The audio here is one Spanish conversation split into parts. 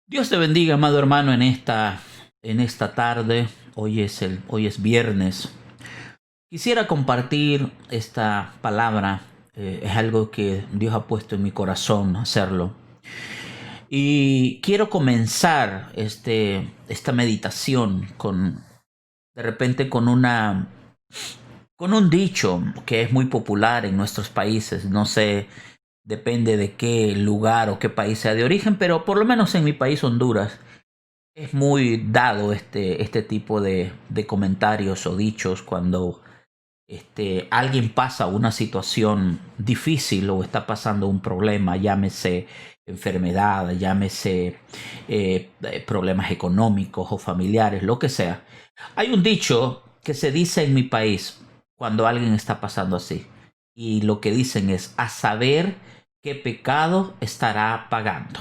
Dios te bendiga, amado hermano, en esta tarde. Hoy es viernes. Quisiera compartir esta palabra. Es algo que Dios ha puesto en mi corazón hacerlo. Y quiero comenzar esta meditación de repente con un dicho que es muy popular en nuestros países. No sé, depende de qué lugar o qué país sea de origen, pero por lo menos en mi país, Honduras, es muy dado este tipo de comentarios o dichos cuando alguien pasa una situación difícil o está pasando un problema, llámese enfermedad, llámese problemas económicos o familiares, lo que sea. Hay un dicho que se dice en mi país cuando alguien está pasando así, y lo que dicen es: a saber qué pecado estará pagando.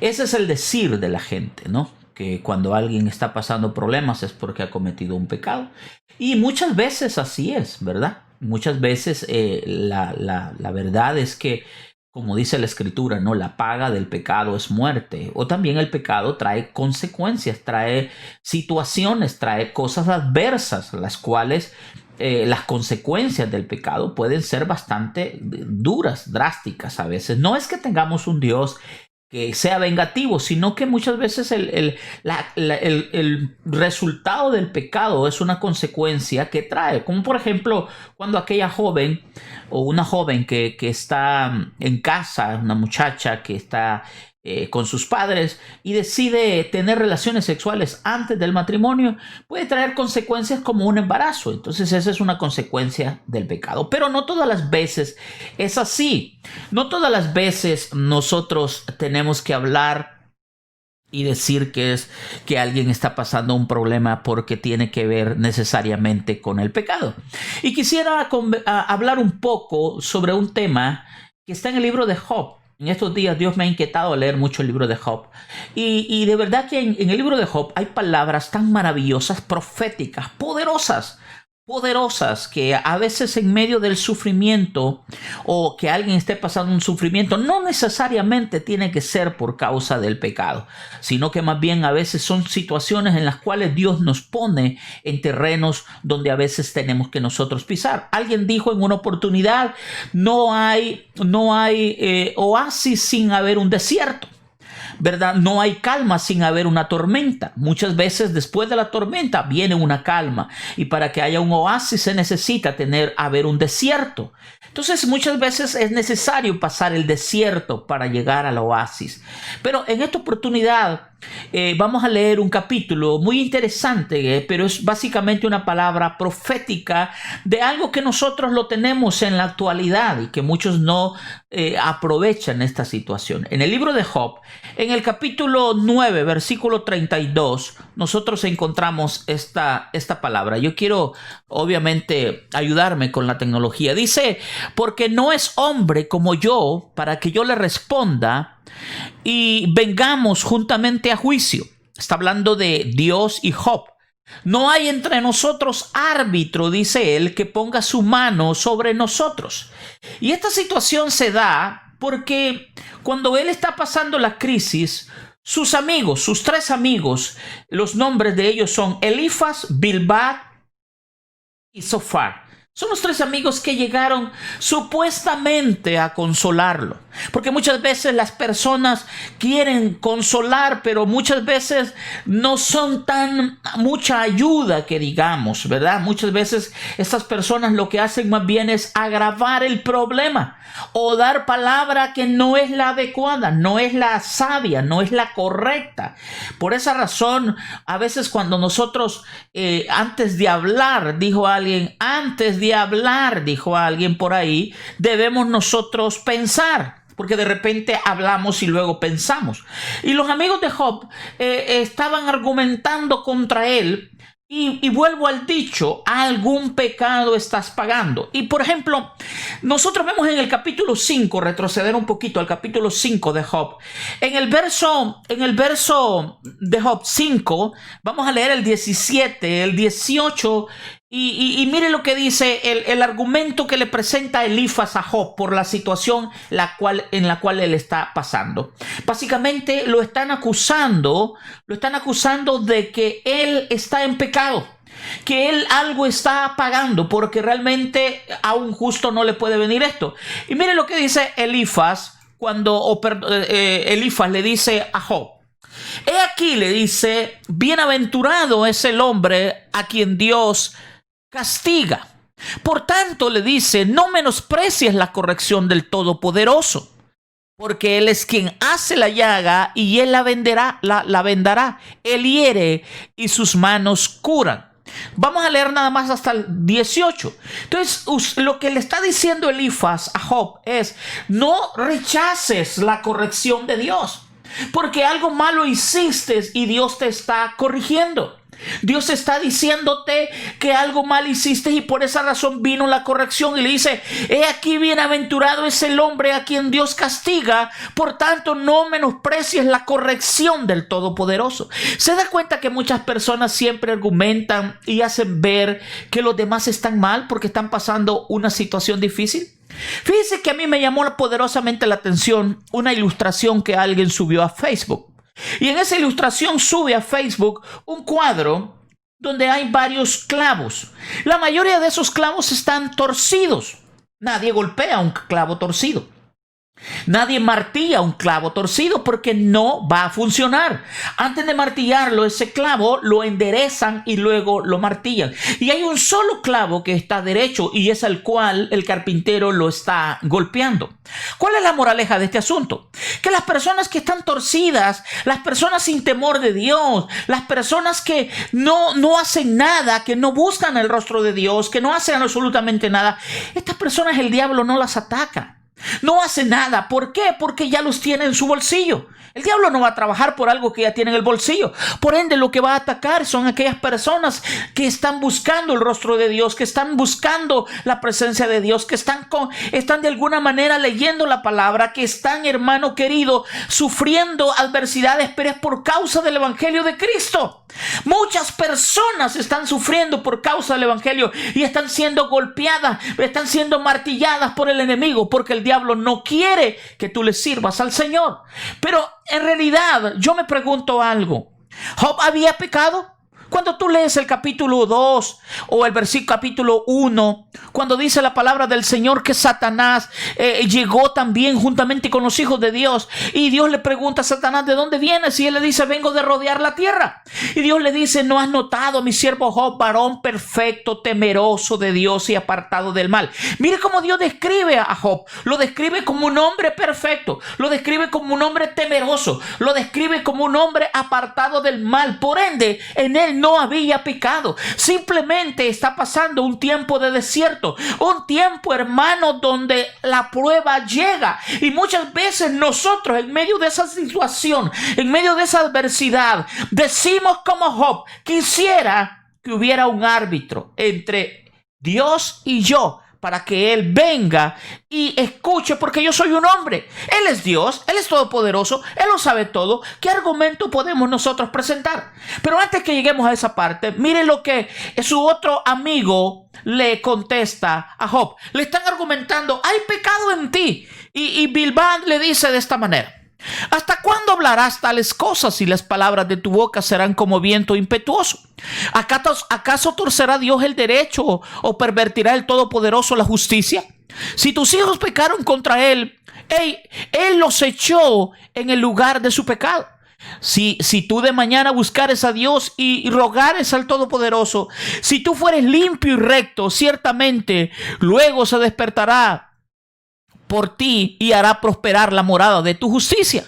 Ese es el decir de la gente, ¿no? Que cuando alguien está pasando problemas es porque ha cometido un pecado. Y muchas veces así es, ¿verdad? Muchas veces la verdad es que, como dice la escritura, ¿no? La paga del pecado es muerte. O también el pecado trae consecuencias, trae situaciones, trae cosas adversas, las cuales las consecuencias del pecado pueden ser bastante duras, drásticas a veces. No es que tengamos un Dios que sea vengativo, sino que muchas veces el resultado del pecado es una consecuencia que trae. Como por ejemplo, cuando aquella joven o una joven que está en casa, una muchacha que está con sus padres y decide tener relaciones sexuales antes del matrimonio, puede traer consecuencias como un embarazo. Entonces esa es una consecuencia del pecado. Pero no todas las veces es así. No todas las veces nosotros tenemos que hablar y decir que alguien está pasando un problema porque tiene que ver necesariamente con el pecado. Y quisiera hablar un poco sobre un tema que está en el libro de Job. En estos días Dios me ha inquietado a leer mucho el libro de Job. Y de verdad que en el libro de Job hay palabras tan maravillosas, proféticas, poderosas, que a veces en medio del sufrimiento o que alguien esté pasando un sufrimiento no necesariamente tiene que ser por causa del pecado, sino que más bien a veces son situaciones en las cuales Dios nos pone en terrenos donde a veces tenemos que nosotros pisar. Alguien dijo en una oportunidad: no hay oasis sin haber un desierto, ¿verdad? No hay calma sin haber una tormenta. Muchas veces después de la tormenta viene una calma, y para que haya un oasis se necesita haber un desierto. Entonces muchas veces es necesario pasar el desierto para llegar al oasis. Pero en esta oportunidad vamos a leer un capítulo muy interesante, pero es básicamente una palabra profética de algo que nosotros lo tenemos en la actualidad y que muchos no aprovechan esta situación. En el libro de Job, en el capítulo 9, versículo 32, nosotros encontramos esta palabra. Yo quiero, obviamente, ayudarme con la tecnología. Dice: porque no es hombre como yo para que yo le responda y vengamos juntamente a juicio. Está hablando de Dios y Job. No hay entre nosotros árbitro, dice él, que ponga su mano sobre nosotros. Y esta situación se da porque cuando él está pasando la crisis, sus amigos, sus tres amigos, los nombres de ellos son Elifaz, Bildad y Zofar. Son los tres amigos que llegaron supuestamente a consolarlo. Porque muchas veces las personas quieren consolar, pero muchas veces no son tan mucha ayuda que digamos, ¿verdad? Muchas veces estas personas lo que hacen más bien es agravar el problema o dar palabra que no es la adecuada, no es la sabia, no es la correcta. Por esa razón, a veces cuando nosotros antes de hablar, dijo alguien por ahí, debemos nosotros pensar. Porque de repente hablamos y luego pensamos. Y los amigos de Job estaban argumentando contra él. Y vuelvo al dicho: algún pecado estás pagando. Y por ejemplo, nosotros vemos en el capítulo 5, retroceder un poquito al capítulo 5 de Job. En el verso de Job 5, vamos a leer el 17, el 18. Y mire lo que dice el argumento que le presenta Elifaz a Job por la situación en la cual él está pasando. Básicamente lo están acusando de que él está en pecado, que él algo está pagando, porque realmente a un justo no le puede venir esto. Y mire lo que dice Elifaz Elifaz le dice a Job. He aquí, le dice, bienaventurado es el hombre a quien Dios castiga. Por tanto, le dice, no menosprecies la corrección del Todopoderoso, porque Él es quien hace la llaga y Él la vendará. Él hiere y sus manos curan. Vamos a leer nada más hasta el 18. Entonces, lo que le está diciendo Elifaz a Job es, no rechaces la corrección de Dios, porque algo malo hiciste y Dios te está corrigiendo. Dios está diciéndote que algo mal hiciste y por esa razón vino la corrección y le dice, he aquí bienaventurado es el hombre a quien Dios castiga, por tanto no menosprecies la corrección del Todopoderoso. ¿Se da cuenta que muchas personas siempre argumentan y hacen ver que los demás están mal porque están pasando una situación difícil? Fíjese que a mí me llamó poderosamente la atención una ilustración que alguien subió a Facebook. Y en esa ilustración sube a Facebook un cuadro donde hay varios clavos. La mayoría de esos clavos están torcidos. Nadie golpea un clavo torcido. Nadie martilla un clavo torcido porque no va a funcionar. Antes de martillarlo, ese clavo lo enderezan y luego lo martillan. Y hay un solo clavo que está derecho y es el cual el carpintero lo está golpeando. ¿Cuál es la moraleja de este asunto? Que las personas que están torcidas, las personas sin temor de Dios, las personas que no hacen nada, que no buscan el rostro de Dios, que no hacen absolutamente nada, estas personas el diablo no las ataca. No hace nada. ¿Por qué? Porque ya los tiene en su bolsillo. El diablo no va a trabajar por algo que ya tiene en el bolsillo. Por ende, lo que va a atacar son aquellas personas que están buscando el rostro de Dios, que están buscando la presencia de Dios, que están de alguna manera leyendo la palabra, que están, hermano querido, sufriendo adversidades, pero es por causa del evangelio de Cristo. Muchas personas están sufriendo por causa del evangelio y están siendo golpeadas, están siendo martilladas por el enemigo, porque el diablo no quiere que tú le sirvas al Señor. Pero en realidad yo me pregunto algo. ¿Job había pecado? Cuando tú lees el capítulo 2 o el capítulo 1, cuando dice la palabra del Señor que Satanás llegó también juntamente con los hijos de Dios, y Dios le pregunta a Satanás, ¿de dónde vienes? Y él le dice, vengo de rodear la tierra. Y Dios le dice, ¿no has notado, mi siervo Job, varón perfecto, temeroso de Dios y apartado del mal? Mire cómo Dios describe a Job. Lo describe como un hombre perfecto, lo describe como un hombre temeroso, lo describe como un hombre apartado del mal. Por ende, en él no había pecado. Simplemente está pasando un tiempo de desierto, un tiempo, hermano, donde la prueba llega. Y muchas veces nosotros, en medio de esa situación, en medio de esa adversidad, decimos como Job, quisiera que hubiera un árbitro entre Dios y yo, para que Él venga y escuche, porque yo soy un hombre. Él es Dios, Él es todopoderoso, Él lo sabe todo. ¿Qué argumento podemos nosotros presentar? Pero antes que lleguemos a esa parte, mire lo que su otro amigo le contesta a Job. Le están argumentando, hay pecado en ti. Y Bilbán le dice de esta manera: ¿hasta cuándo hablarás tales cosas y las palabras de tu boca serán como viento impetuoso? ¿Acaso torcerá Dios el derecho o pervertirá el Todopoderoso la justicia? Si tus hijos pecaron contra Él, Él los echó en el lugar de su pecado. Si tú de mañana buscares a Dios y rogares al Todopoderoso, si tú fueres limpio y recto, ciertamente luego se despertará por ti y hará prosperar la morada de tu justicia.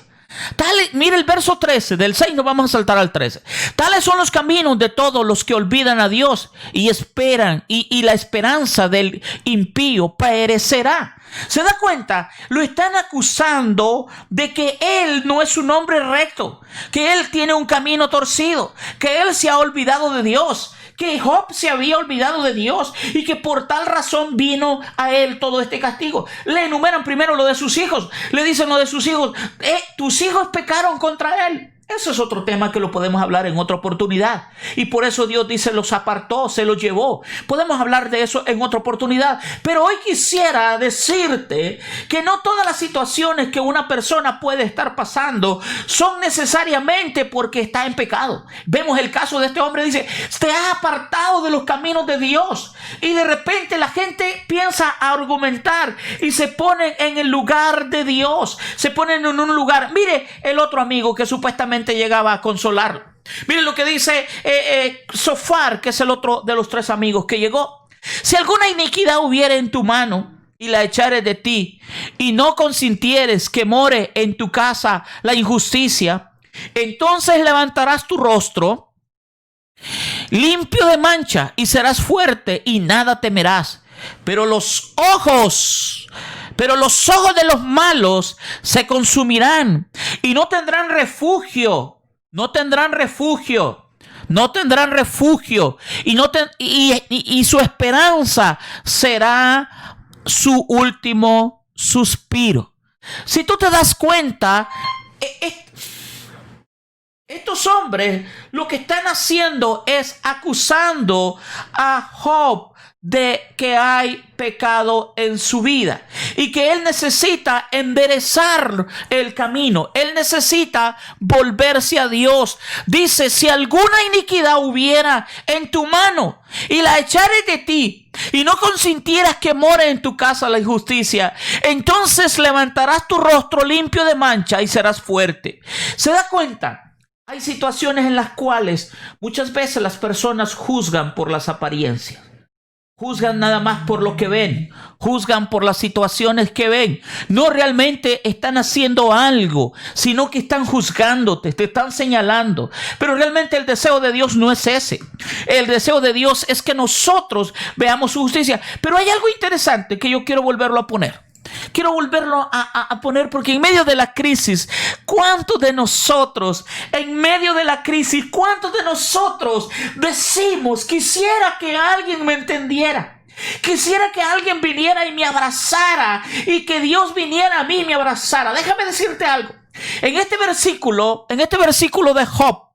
Mira el verso 13, del 6 nos vamos a saltar al 13. Tales son los caminos de todos los que olvidan a Dios y esperan, y la esperanza del impío perecerá. ¿Se da cuenta? Lo están acusando de que él no es un hombre recto, que él tiene un camino torcido, que él se ha olvidado de Dios, que Job se había olvidado de Dios y que por tal razón vino a él todo este castigo. Le enumeran primero lo de sus hijos. Le dicen lo de sus hijos. Tus hijos pecaron contra él. Eso es otro tema que lo podemos hablar en otra oportunidad. Y por eso Dios dice, los apartó, se los llevó. Podemos hablar de eso en otra oportunidad. Pero hoy quisiera decirte que no todas las situaciones que una persona puede estar pasando son necesariamente porque está en pecado. Vemos el caso de este hombre, dice, te has apartado de los caminos de Dios. Y de repente la gente piensa a argumentar y se ponen en el lugar de Dios. Se ponen en un lugar. Mire el otro amigo que supuestamente llegaba a consolarlo. Miren lo que dice Sofar, que es el otro de los tres amigos que llegó. Si alguna iniquidad hubiere en tu mano y la echares de ti, y no consintieres que more en tu casa la injusticia, entonces levantarás tu rostro limpio de mancha y serás fuerte y nada temerás. Pero los ojos de los malos se consumirán y no tendrán refugio. Y su esperanza será su último suspiro. Si tú te das cuenta, estos hombres lo que están haciendo es acusando a Job de que hay pecado en su vida y que él necesita enderezar el camino. Él necesita volverse a Dios. Dice, si alguna iniquidad hubiera en tu mano y la echares de ti y no consintieras que more en tu casa la injusticia, entonces levantarás tu rostro limpio de mancha y serás fuerte. ¿Se da cuenta? Hay situaciones en las cuales muchas veces las personas juzgan por las apariencias. Juzgan nada más por lo que ven. Juzgan por las situaciones que ven. No realmente están haciendo algo, sino que están juzgándote, te están señalando. Pero realmente el deseo de Dios no es ese. El deseo de Dios es que nosotros veamos su justicia. Pero hay algo interesante que yo quiero volverlo a poner. Quiero volverlo a poner porque en medio de la crisis, ¿cuántos de nosotros decimos, quisiera que alguien me entendiera? Quisiera que alguien viniera y me abrazara y que Dios viniera a mí y me abrazara. Déjame decirte algo. En este versículo de Job,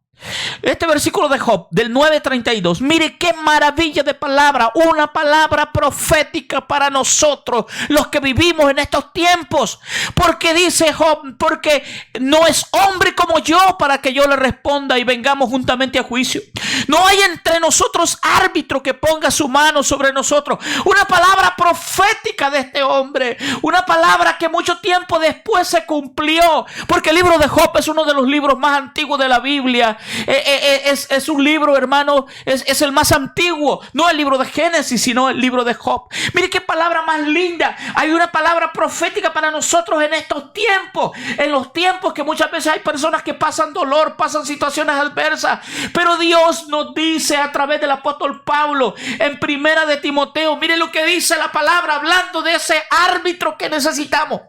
del 9:32, mire qué maravilla de palabra, una palabra profética para nosotros, los que vivimos en estos tiempos. Porque dice Job, porque no es hombre como yo para que yo le responda y vengamos juntamente a juicio. No hay entre nosotros árbitro que ponga su mano sobre nosotros. Una palabra profética de este hombre, una palabra que mucho tiempo después se cumplió, porque el libro de Job es uno de los libros más antiguos de la Biblia. Es un libro, hermano, es el más antiguo, no el libro de Génesis, sino el libro de Job. Mire qué palabra más linda. Hay una palabra profética para nosotros en estos tiempos, en los tiempos que muchas veces hay personas que pasan dolor, pasan situaciones adversas, pero Dios nos dice a través del apóstol Pablo en Primera de Timoteo, mire lo que dice la palabra hablando de ese árbitro que necesitamos.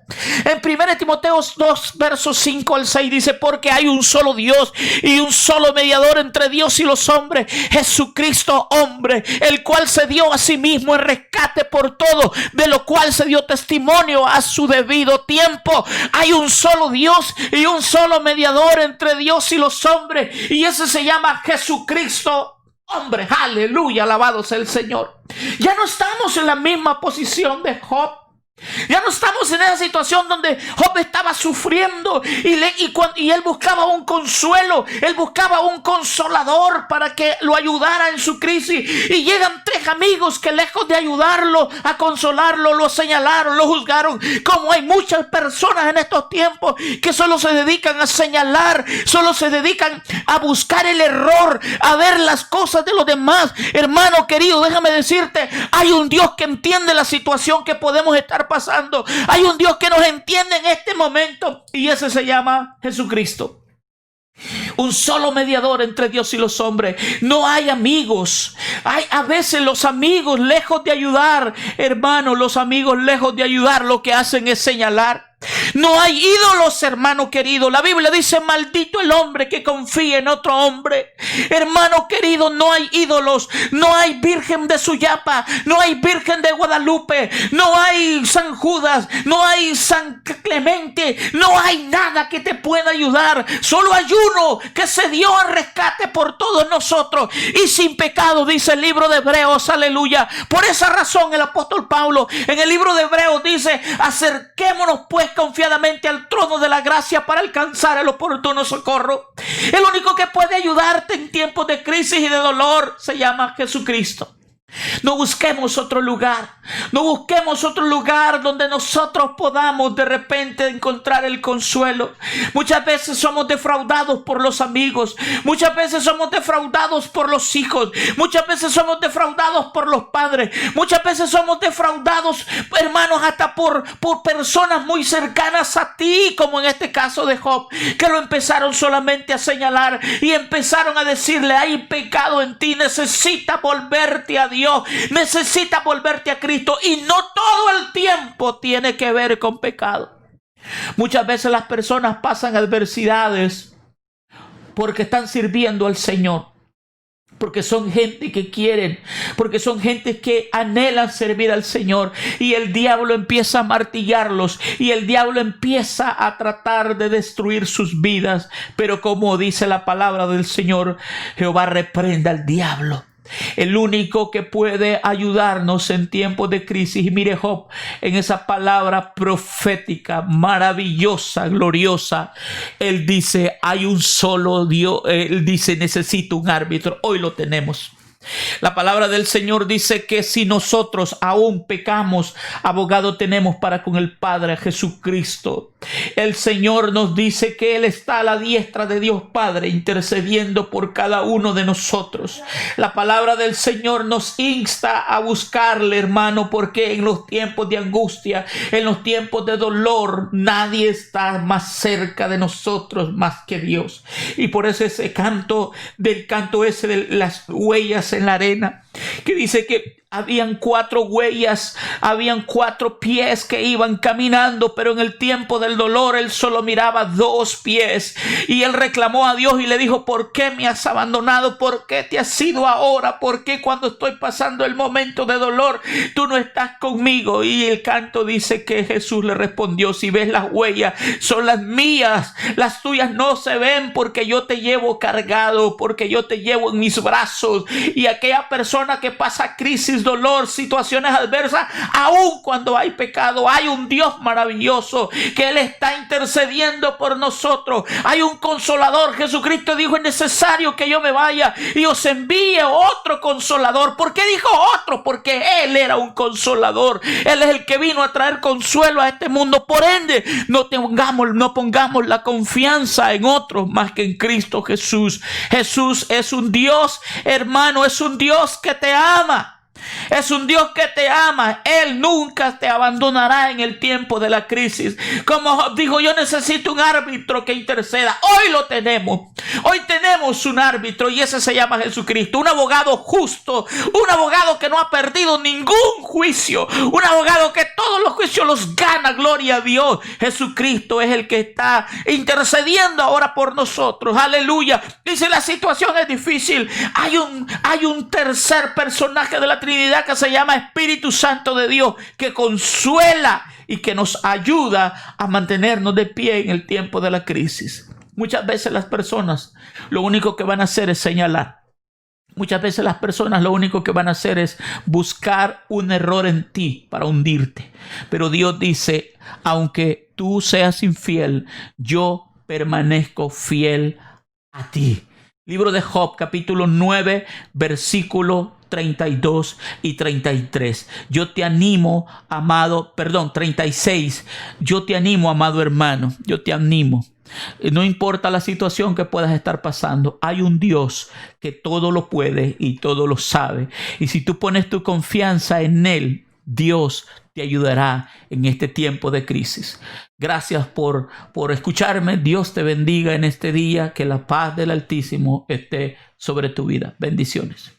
En Primera de Timoteo 2 versos 5 al 6 dice, porque hay un solo Dios y un solo mediador entre Dios y los hombres, Jesucristo hombre, el cual se dio a sí mismo en rescate por todo, de lo cual se dio testimonio a su debido tiempo. Hay un solo Dios y un solo mediador entre Dios y los hombres, y ese se llama Jesucristo hombre. Aleluya, alabado sea el Señor. Ya no estamos en la misma posición de Job. Ya no estamos en esa situación donde Job estaba sufriendo y él buscaba un consuelo, él buscaba un consolador para que lo ayudara en su crisis, y llegan tres amigos que lejos de ayudarlo, a consolarlo, lo señalaron, lo juzgaron. Como hay muchas personas en estos tiempos que solo se dedican a señalar, solo se dedican a buscar el error, a ver las cosas de los demás. Hermano querido, déjame decirte, hay un Dios que entiende la situación que podemos estar pasando. Hay un Dios que nos entiende en este momento, y ese se llama Jesucristo. Un solo mediador entre Dios y los hombres. No hay amigos. Hay a veces los amigos lejos de ayudar, hermano, los amigos lejos de ayudar lo que hacen es señalar. No hay ídolos, hermano querido. La Biblia dice, maldito el hombre que confía en otro hombre. Hermano querido, no hay ídolos. No hay Virgen de Suyapa. No hay Virgen de Guadalupe. No hay San Judas. No hay San Clemente. No hay nada que te pueda ayudar. Solo hay uno que se dio al rescate por todos nosotros y sin pecado, dice el libro de Hebreos. Aleluya. Por esa razón el apóstol Pablo en el libro de Hebreos dice, acerquémonos pues confiadamente al trono de la gracia para alcanzar el oportuno socorro. El único que puede ayudarte en tiempos de crisis y de dolor se llama Jesucristo. No busquemos otro lugar. No busquemos otro lugar donde nosotros podamos de repente encontrar el consuelo. Muchas veces somos defraudados por los amigos. Muchas veces somos defraudados por los hijos. Muchas veces somos defraudados por los padres. Muchas veces somos defraudados, hermanos, hasta por personas muy cercanas a ti, como en este caso de Job, que lo empezaron solamente a señalar y empezaron a decirle, hay pecado en ti, necesitas volverte a Dios, necesitas volverte a Cristo, y no todo el tiempo tiene que ver con pecado. Muchas veces las personas pasan adversidades porque están sirviendo al Señor, porque son gente que quieren, porque son gente que anhelan servir al Señor, y el diablo empieza a martillarlos y el diablo empieza a tratar de destruir sus vidas. Pero como dice la palabra del Señor, Jehová reprenda al diablo. El único que puede ayudarnos en tiempos de crisis. Y mire Job, en esa palabra profética, maravillosa, gloriosa, él dice, hay un solo Dios. Él dice, necesito un árbitro. Hoy lo tenemos. La palabra del Señor dice que si nosotros aún pecamos, abogado tenemos para con el Padre, Jesucristo. El Señor nos dice que Él está a la diestra de Dios Padre, intercediendo por cada uno de nosotros. La palabra del Señor nos insta a buscarle, hermano, porque en los tiempos de angustia, en los tiempos de dolor, nadie está más cerca de nosotros más que Dios. Y por eso ese canto ese de las huellas en la arena, que dice que habían 4 huellas, habían 4 pies que iban caminando, pero en el tiempo del dolor él solo miraba 2 pies, y él reclamó a Dios y le dijo, ¿por qué me has abandonado? ¿Por qué te has ido ahora? ¿Por qué cuando estoy pasando el momento de dolor tú no estás conmigo? Y el canto dice que Jesús le respondió, si ves las huellas son las mías, las tuyas no se ven, porque yo te llevo cargado, porque yo te llevo en mis brazos. Y aquella persona que pasa crisis, dolor, situaciones adversas, aun cuando hay pecado, hay un Dios maravilloso que Él está intercediendo por nosotros. Hay un consolador. Jesucristo dijo, es necesario que yo me vaya y os envíe otro consolador. ¿Por qué dijo otro? Porque Él era un consolador. Él es el que vino a traer consuelo a este mundo. Por ende, no pongamos la confianza en otros más que en Cristo Jesús. Jesús es un Dios, hermano, es un Dios que te ama. Es un Dios que te ama. Él nunca te abandonará en el tiempo de la crisis. Como dijo, yo necesito un árbitro que interceda. Hoy lo tenemos. Hoy tenemos un árbitro y ese se llama Jesucristo. Un abogado justo. Un abogado que no ha perdido ningún juicio. Un abogado que todos los juicios los gana. Gloria a Dios. Jesucristo es el que está intercediendo ahora por nosotros. Aleluya. Y si la situación es difícil, hay un tercer personaje de la Trinidad que se llama Espíritu Santo de Dios, que consuela y que nos ayuda a mantenernos de pie en el tiempo de la crisis. Muchas veces las personas lo único que van a hacer es señalar. Muchas veces las personas lo único que van a hacer es buscar un error en ti para hundirte. Pero Dios dice, aunque tú seas infiel, yo permanezco fiel a ti. Libro de Job, capítulo 9, versículo 32 y 33. Yo te animo, 36. Yo te animo, amado hermano. Yo te animo. No importa la situación que puedas estar pasando, hay un Dios que todo lo puede y todo lo sabe. Y si tú pones tu confianza en Él, Dios te ayudará en este tiempo de crisis. Gracias por escucharme. Dios te bendiga en este día. Que la paz del Altísimo esté sobre tu vida. Bendiciones.